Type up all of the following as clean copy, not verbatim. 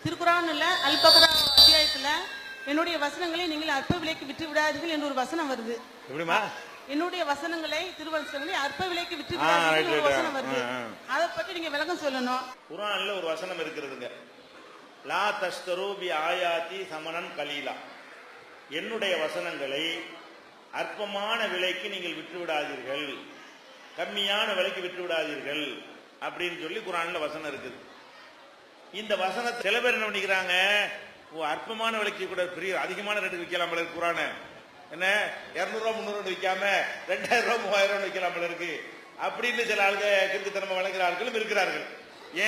திருக்குறான்ல அல்பக்ரா அத்தியாயத்துல என்னுடைய வசனங்களை நீங்கள் அற்ப விலைக்கு விற்று விடாதீர்கள் என்று ஒரு வசனம் வருது. எப்படிமா? என்னுடைய வசனங்களை திருவசனங்களை அற்ப விலைக்கு விற்று விடாதீர்கள் ஒரு வசனம் வருது. அதை பத்தி நீங்க விளக்கம் சொல்லணும். குர்ஆன்ல ஒரு வசனம் இருக்கிறதுங்க. லா தஷ்தரு பி ஆயாத்தி சமனன் கலீலா. என்னுடைய வசனங்களை அற்பமான விலைக்கு நீங்கள் விற்று விடாதீர்கள், கம்மியான விலைக்கு விற்று விடாதீர்கள் அப்படின்னு சொல்லி குர்ஆன்ல வசனம் இருக்குது. இந்த வசனத்தை சில பேர் என்ன பண்ணிக்கிறாங்க, அற்பமான விலைக்கு கூட பெரிய அதிகமான ரேட்டுக்கு விற்கலாம் இருக்கு. குர்ஆன என்ன 200 ரூபா 300 விற்காம 2000 ரூபா 3000 விற்கலாம் இருக்கு அப்படின்னு சில ஆளுகள் கிறுக்குத்தனமா வழங்குற ஆட்களும் இருக்கிறார்கள்.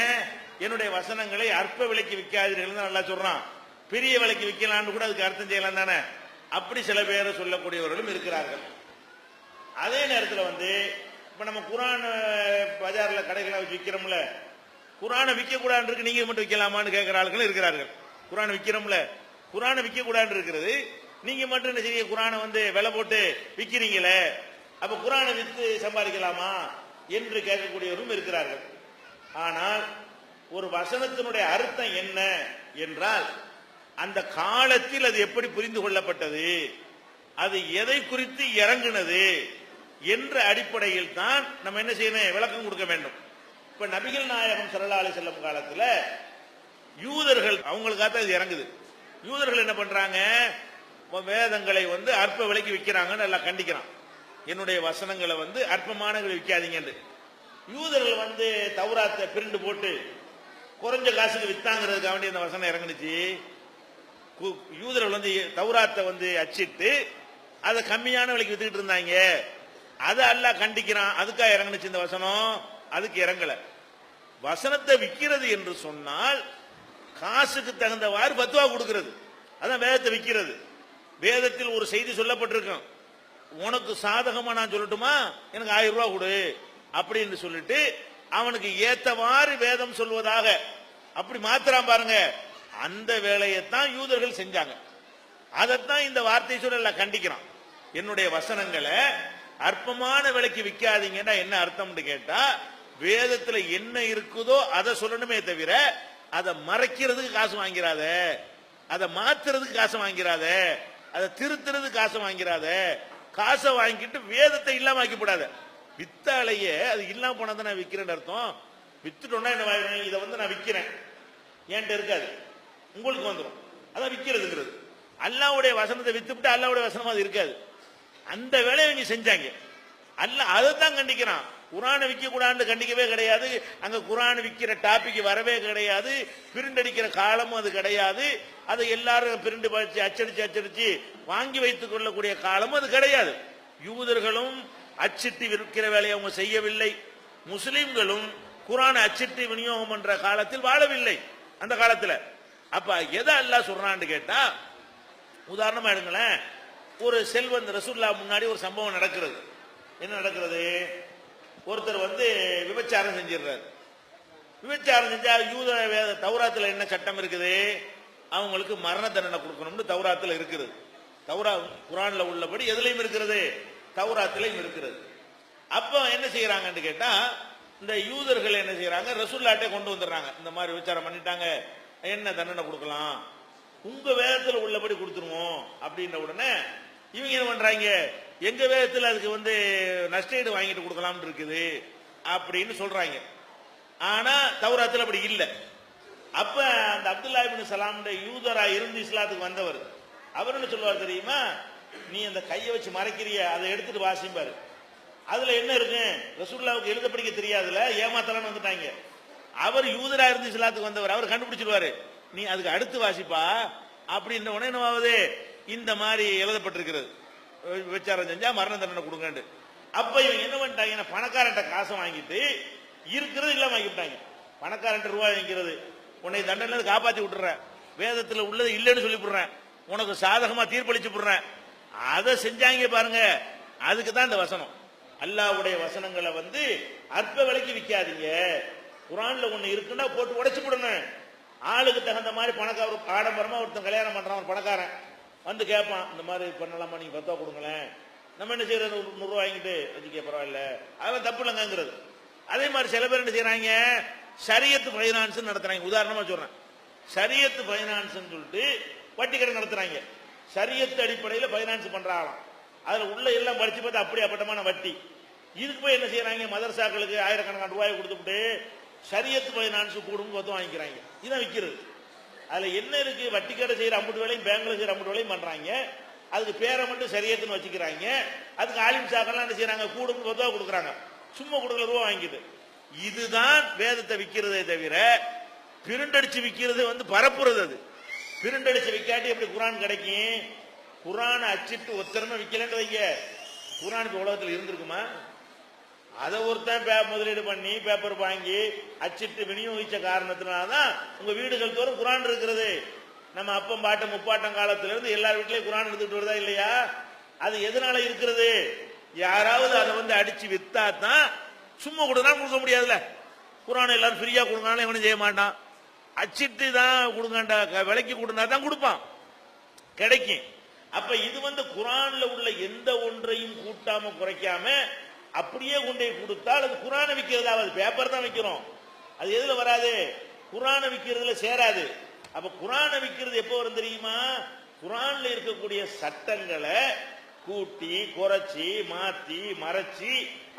ஏன் என்னுடைய வசனங்களை அற்ப விலைக்கு விற்காதீர்கள் நல்லா சொல்றான், பெரிய விலைக்கு விற்கலான்னு கூட அதுக்கு அர்த்தம் செய்யலாம் தானே. அப்படி சில பேர் சொல்லக்கூடியவர்களும் இருக்கிறார்கள். அதே நேரத்தில் இப்ப நம்ம குர்ஆன் பஜார்ல கடைகளை வச்சு விற்கிறோம்ல, குர்ஆனை விற்க கூடாது இருக்கு, நீங்க மட்டும் விற்கலாமான்னு கேட்கிற ஆட்கள் இருக்கிறார்கள். குர்ஆனை விற்கிறோம்ல, குர்ஆனை விற்க கூடாது இருக்கிறது, நீங்க மட்டும் என்ன செய்ய குர்ஆனை விலை போட்டு விற்கிறீங்களே, அப்ப குர்ஆனை விற்று சம்பாதிக்கலாமா என்று கேட்கக்கூடியவரும் இருக்கிறார்கள். ஆனால் ஒரு வசனத்தினுடைய அர்த்தம் என்ன என்றால், அந்த காலத்தில் அது எப்படி புரிந்து கொள்ளப்பட்டது, அது எதை குறித்து இறங்குனது என்ற அடிப்படையில் தான் நம்ம என்ன செய்யணும், விளக்கம் கொடுக்க வேண்டும். இப்ப நபிகள் நாயகம் ஸல்லல்லாஹு அலைஹி வஸல்லம் காலத்துல யூதர்கள் அவங்களுக்காக இது இறங்குது. யூதர்கள் என்ன பண்றாங்க, வேதங்களை அற்ப விலைக்கு விற்கிறாங்கன்னு எல்லாம் கண்டிக்கிறான். என்னுடைய வசனங்களை அற்பமான விற்காதீங்க. யூதர்கள் தௌராத்தை பிரிண்டு போட்டு குறைஞ்ச காசுக்கு வித்தாங்கிறதுக்காக வேண்டிய இந்த வசனம் இறங்குனுச்சு. யூதர்கள் தௌராத்தை அச்சிட்டு அதை கம்மியான விலைக்கு வித்துக்கிட்டு இருந்தாங்க. அதை அல்லாஹ் கண்டிக்கிறான். அதுக்காக இறங்குனுச்சு இந்த வசனம், அதுக்கு இறங்கல. வசனத்தை விற்கிறது என்று சொன்னால் காசுக்கு தகுந்தவாறு பத்துவா கொடுக்கிறது, அதான் வேதத்தை விற்கிறது. வேதத்தில் ஒரு செய்தி சொல்லப்பட்டிருக்கும், உனக்கு சாதகமா நான் சொல்லட்டுமா, எனக்கு 1000 ரூபாய் கொடு அப்படின்னு சொல்லிட்டு அவனுக்கு ஏத்தவாறு வேதம் சொல்வதாக அப்படி மாத்திரம் பாருங்க. அந்த வேலையைத்தான் யூதர்கள் செஞ்சாங்க. அதைத்தான் இந்த வார்த்தை சொல்ல கண்டிக்கிறான். என்னுடைய வசனங்களை அற்பமான விலைக்கு விற்காதீங்கன்னா என்ன அர்த்தம்னு கேட்டா, வேதத்துல என்ன இருக்குதோ அதை சொல்லணுமே தவிர அதை மறைக்கிறதுக்கு காசு வாங்கிறாத, அதை மாத்துறதுக்கு காசு வாங்கிறாத, அதை திருத்துறதுக்கு காசு வாங்கிறாத. காசை வாங்கிட்டு வேதத்தை இல்லாம ஆக்கி போடாத. வித்தாலேயே அது இல்லாம போனதை நான் விற்கிறேன்னு அர்த்தம். வித்துட்டோம்னா என்ன, இதை நான் விற்கிறேன் என்கிட்ட இருக்காது, உங்களுக்கு வந்துடும். அதான் விற்கிறதுங்கிறது. அல்லாஹ்வுடைய வசனத்தை வித்துவிட்டு அல்லாஹ்வுடைய வசனம் அது இருக்காது. அந்த வேலையை இவங்க செஞ்சாங்க. அல்லாஹ் அதைத்தான் கண்டிக்கிறான். குர்ஆனை விற்க கூடாது கண்டிக்கவே கிடையாது. அங்க குர்ஆன் விற்கிற டாபிக் வரவே கிடையாது. பிரிண்ட் அடிக்கிற காலமும் அது கிடையாது. அதை எல்லாரும் பிரிண்ட் படிச்சு அச்சடிச்சு வாங்கி வைத்துக் கொள்ளக்கூடிய காலமும் அது கிடையாது. யூதர்களும் அச்சிட்டு விற்கிற வேலையை அவங்க செய்யவில்லை. முஸ்லிம்களும் குர்ஆனை அச்சிட்டு விநியோகம் பண்ற காலத்தில் வாழவில்லை அந்த காலத்துல. அப்ப எதை அல்லாஹ் சொல்றான்னு கேட்டா, உதாரணமா எடுங்களேன், ஒரு செல்வன் ரசூலுல்லாஹ் முன்னாடி ஒரு சம்பவம் நடக்கிறது. என்ன நடக்கிறது, ஒருத்தர் விபச்சாரம் செஞ்சிடறாரு. விபச்சாரம் செஞ்சா யூத தௌராத்துல என்ன சட்டம் இருக்குது, அவங்களுக்கு மரண தண்டனை கொடுக்கணும்னு தௌராத்துல இருக்குது. குர்ஆன்ல உள்ளபடி எதுலையும் இருக்கிறது, தௌராத்திலையும் இருக்கிறது. அப்ப என்ன செய்யறாங்கன்னு கேட்டா, இந்த யூதர்கள் என்ன செய்யறாங்க, ரசூலுல்லாஹ்ட்ட கொண்டு வந்துடுறாங்க. இந்த மாதிரி விபச்சாரம் பண்ணிட்டாங்க, என்ன தண்டனை கொடுக்கலாம், உங்க வேதத்துல உள்ளபடி கொடுத்துருவோம் அப்படின்ற உடனே இவங்க என்ன பண்றாங்க, எங்க வேதத்தில் அதுக்கு நஷ்டஈடு வாங்கிட்டு கொடுக்கலாம் இருக்குது அப்படின்னு சொல்றாங்க. ஆனா தௌராத்தில் அப்படி இல்லை. அப்ப அந்த அப்துல்லாஹ் இப்னு சலாம் யூதரா இருந்து இஸ்லாத்துக்கு வந்தவர், அவர் என்ன சொல்லுவார் தெரியுமா, நீ அந்த கையை வச்சு மறைக்கிறிய அதை எடுத்துட்டு வாசிப்பாரு. அதுல என்ன இருக்கு, ரசூலுல்லாஹ்வுக்கு எழுத படிக்க தெரியாதுல, ஏமாத்தலான்னு வந்துட்டாங்க. அவர் யூதரா இருந்து இஸ்லாத்துக்கு வந்தவர், அவர் கண்டுபிடிச்சிருவாரு, நீ அதுக்கு அடுத்து வாசிப்பா அப்படின்ற உடனே என்னவாவது, இந்த மாதிரி எழுதப்பட்டிருக்கிறது, விபச்சாரம் செஞ்சா மரண தண்டனை கொடுங்க. அப்ப இவங்க என்ன பண்ணிட்டாங்க, பணக்காரன்ட்ட காசை வாங்கிட்டு இருக்கிறது இல்லாம வாங்கிட்டாங்க. பணக்காரன் ரூபாய் வாங்கிக்கிறது, உன்னை தண்டனை காப்பாத்தி விட்டுறேன், வேதத்துல உள்ளது இல்லைன்னு சொல்லி போடுறேன், உனக்கு சாதகமா தீர்ப்பளிச்சு போடுறேன். அதை செஞ்சாங்க பாருங்க. அதுக்கு தான் இந்த வசனம். அல்லாஹ்வுடைய வசனங்களை அற்ப விலைக்கு விற்காதீங்க. குர்ஆன்ல ஒண்ணு இருக்குன்னா போட்டு உடைச்சு போடணும். ஆளுக்கு தகுந்த மாதிரி பணக்கார ஆடம்பரமா ஒருத்தன் கல்யாணம் பண்றான், ஒரு பணக்காரன் கேட்பான், இந்த மாதிரி பண்ணலாமா, நீங்க 10 ரூபா கொடுங்களேன். நம்ம என்ன செய்யறது, 100 ரூபாய் வாங்கிட்டு வச்சுக்க பரவாயில்ல, அதெல்லாம் தப்பு இல்லைங்கிறது. அதே மாதிரி சில பேர் என்ன செய்யறாங்க, ஷரியத் ஃபைனான்ஸ் நடத்துறாங்க. உதாரணமா சொல்றேன், ஷரியத் பைனான்ஸ் சொல்லிட்டு வட்டி கடை நடத்துறாங்க. ஷரியத் அடிப்படையில் பைனான்ஸ் பண்றாங்களாம். அதுல உள்ள எல்லாம் படிச்சு பார்த்தா அப்படி அப்பட்டமான வட்டி. இதுக்கு போய் என்ன செய்யறாங்க, மதரசாக்களுக்கு ஆயிரக்கணக்கான ரூபாய் கொடுத்துட்டு ஷரியத் பைனான்ஸ் கூடும் கொத்து வாங்கிக்கிறாங்க. இதான் விற்கிறது. அதுல என்ன இருக்கு, வட்டி கடை செய்யற அம்புட்டு வேலையும் பேங்க்ல செய்யற அம்புட்டு வேலையும் பண்றாங்க. அதுக்கு பேரை மட்டும் ஷரியத்துன்னு வச்சுக்கிறாங்க. அதுக்கு ஆலிம் சாக்கெல்லாம் என்ன செய்யறாங்க, கூடும் கொத்தா கொடுக்குறாங்க. சும்மா கொடுக்கல ரூபா வாங்கிட்டு. இதுதான் வேதத்தை விற்கிறதே தவிர பிரிண்டடிச்சு விற்கிறது பரப்புறது. அது பிரிண்டடிச்சு விற்காட்டி எப்படி குரான் கிடைக்கும்? குரான் அச்சிட்டு ஒத்தரமே விற்கலன்னு வைங்க, குரான் உலகத்தில் இருந்திருக்குமா? அதை ஒருத்தன் முதலீடு பண்ணி பேப்பர் வாங்கி அச்சிட்டு விநியோகிச்ச காரணத்தினால்தான் உங்க வீடுகள் தோறும் குரான் இருக்கிறது. நம்ம அப்பம் பாட்டம் முப்பாட்டம் காலத்துல இருந்து எல்லார் வீட்லயும் குரான் எடுத்துட்டு வருதா இல்லையா? அது எதனால இருக்கிறது? யாராவது அதை அடிச்சு வித்தா தான். சும்மா கொடுத்தா கொடுக்க முடியாதுல்ல. குரான் எல்லாரும் ஃப்ரீயா கொடுங்கனாலும் எவனும் செய்ய மாட்டான். அச்சிட்டு தான் கொடுங்கண்டா, விலைக்கு கொடுனா தான் கொடுப்பான், கிடைக்கும். அப்ப இது குரான்ல உள்ள எந்த ஒன்றையும் கூட்டாம குறைக்காம அப்படியே கொண்டே கொடுத்தால் அது குரானை விற்கிறதாவது. பேப்பர் தான் விற்கிறோம், அது எதுல வராது? குரானை விற்கிறதுல சேராது. அப்ப குரானை விற்கிறது எப்போ வரும் தெரியுமா? குரான்ல இருக்கக்கூடிய சட்டங்களை கூட்டி குறைச்சி மாத்தி மறைச்சி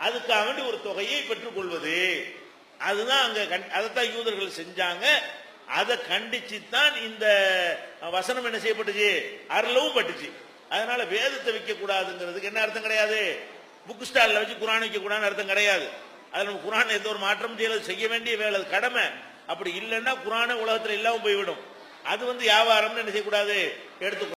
அதுக்காக வேண்டி ஒரு தொகையை பெற்றுக் கொள்வது. அதுதான் அங்க அதைத்தான் யூதர்கள் செஞ்சாங்க. அதை கண்டிச்சு தான் இந்த வசனம் என்ன செய்யப்பட்டுச்சு, அருளவும் பட்டுச்சு. அதனால வேதத்தை விற்க கூடாதுங்கிறதுக்கு என்ன அர்த்தம் கிடையாது. புக் ஸ்டால்ல வச்சு குரான் விற்க கூடாதுன்னு அர்த்தம் கிடையாது. அதுல குரான் எந்த ஒரு மாற்றம் செய்ய வேண்டிய வேலை, கடமை. அப்படி இல்லைன்னா குரானை உலகத்துல இல்லாம போய்விடும். அது வியாபாரம்னு என்ன செய்யக்கூடாது, எடுத்து